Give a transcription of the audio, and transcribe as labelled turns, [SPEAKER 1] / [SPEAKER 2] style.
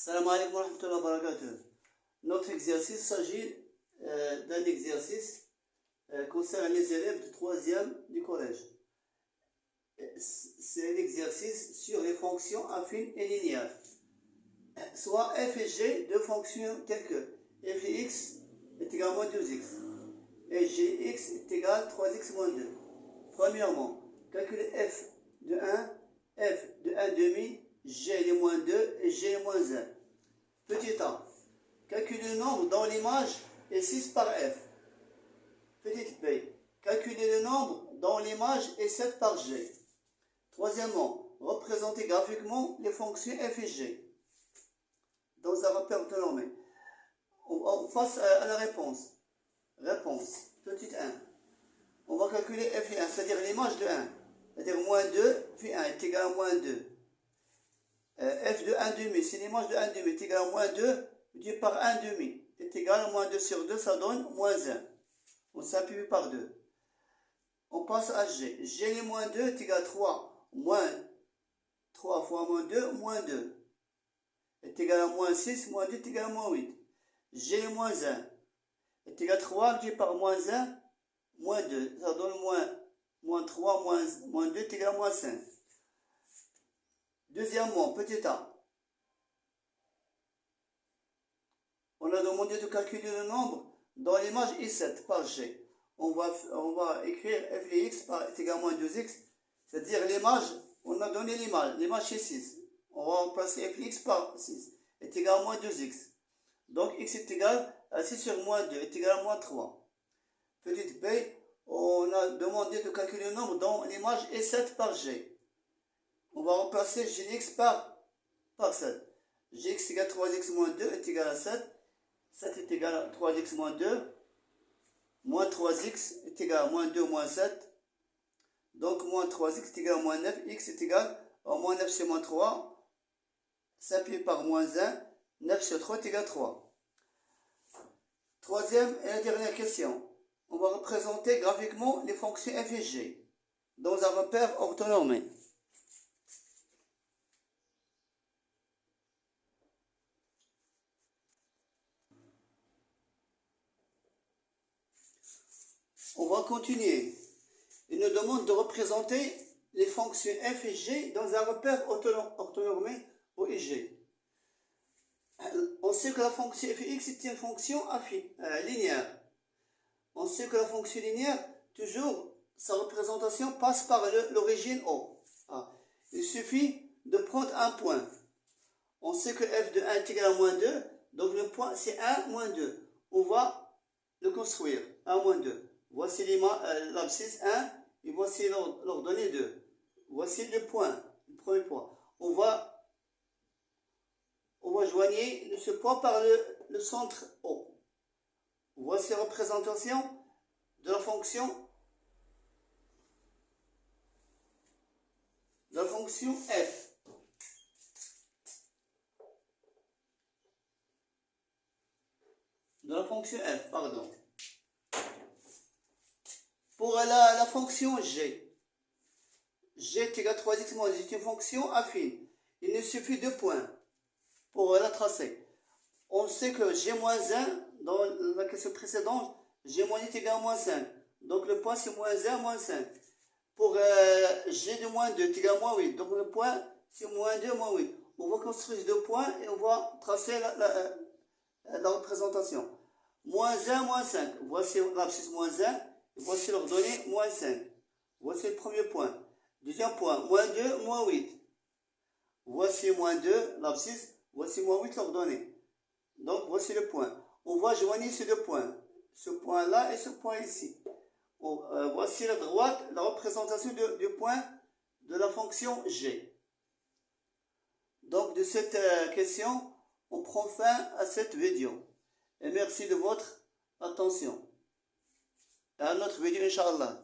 [SPEAKER 1] Salam alaikum wa rahmatullahi wa barakatuh. Notre exercice s'agit d'un exercice concernant les élèves du 3e du collège. C'est un exercice sur les fonctions affines et linéaires. Soit f et g de fonctions telles que f de x est égal à moins 2x et gx est égal à 3x moins 2. Premièrement, calculer f de 1, f de 1 demi, g de moins 2 et g de moins 1. Petit a, calculer le nombre dans l'image est 6 par f. Petit b, calculer le nombre dans l'image est 7 par g. Troisièmement, représenter graphiquement les fonctions f et g dans un repère autonomé. Face à la réponse. Réponse, petit 1. On va calculer f et 1, c'est-à-dire l'image de 1. C'est-à-dire moins 2, puis 1 est égal à moins 2. F de 1 demi, c'est l'image de 1 demi est égal à moins 2, multiplié par 1 demi est égal à moins 2 sur 2, ça donne moins 1. On simplifie par 2. On passe à G. G de moins 2 est égal à 3, moins 3 fois moins 2, moins 2. Est égal à moins 6, moins 2 est égal à moins 8. G de moins 1 est égal à 3, multiplié par moins 1, moins 2. Ça donne moins 3, moins 2 est égal à moins 5. Deuxièmement, petit a. On a demandé de calculer le nombre dans l'image I7 par G. On va écrire f de x est égal à moins 2x, c'est-à-dire l'image, on a donné l'image est 6. On va remplacer f de x par 6, est égal à moins 2x. Donc x est égal à 6 sur moins 2, est égal à moins 3. Petit b, on a demandé de calculer le nombre dans l'image E7 par G. On va remplacer gx par 7. Gx égale 3x moins 2 est égal à 7. 7 est égal à 3x moins 2. Moins 3x est égal à moins 2 moins 7. Donc moins 3x est égal à moins 9. X est égal à moins 9 c'est moins 3. Simplifié par moins 1. 9 sur 3 est égal à 3. Troisième et la dernière question. On va représenter graphiquement les fonctions f et g dans un repère orthonormé. On va continuer. Il nous demande de représenter les fonctions f et g dans un repère orthonormé O et G. On sait que la fonction f et x est une fonction affine, linéaire. On sait que la fonction linéaire, toujours, sa représentation passe par l'origine O. Il suffit de prendre un point. On sait que f de 1 est égal à moins 2, donc le point c'est 1 moins 2. On va le construire, 1 moins 2. Voici l'abscisse 1 et voici l'ordonnée 2. Voici le point, le premier point. On va joindre ce point par le centre O. Voici la représentation de la fonction f. De la fonction f, pardon. Pour la fonction g, g est égal à 3x moins 2, c'est une fonction affine. Il nous suffit de points pour la tracer. On sait que g moins 1, dans la question précédente, g moins 1 est égal à moins 5. Donc le point c'est moins 1, moins 5. Pour g de moins 2 est égal à moins 8. Donc le point c'est moins 2, moins 8. On va construire deux points et on va tracer la représentation. Moins 1, moins 5. Voici l'abscisse moins 1. Voici l'ordonnée moins 5. Voici le premier point. Deuxième point, moins 2, moins 8. Voici moins 2, l'abscisse. Voici moins 8, l'ordonnée. Donc voici le point. On va joindre ces deux points. Ce point-là et ce point ici. Voici la droite, la représentation du point de la fonction g. Donc de cette question, on prend fin à cette vidéo. Et merci de votre attention. À notre vidéo, Inch'Allah.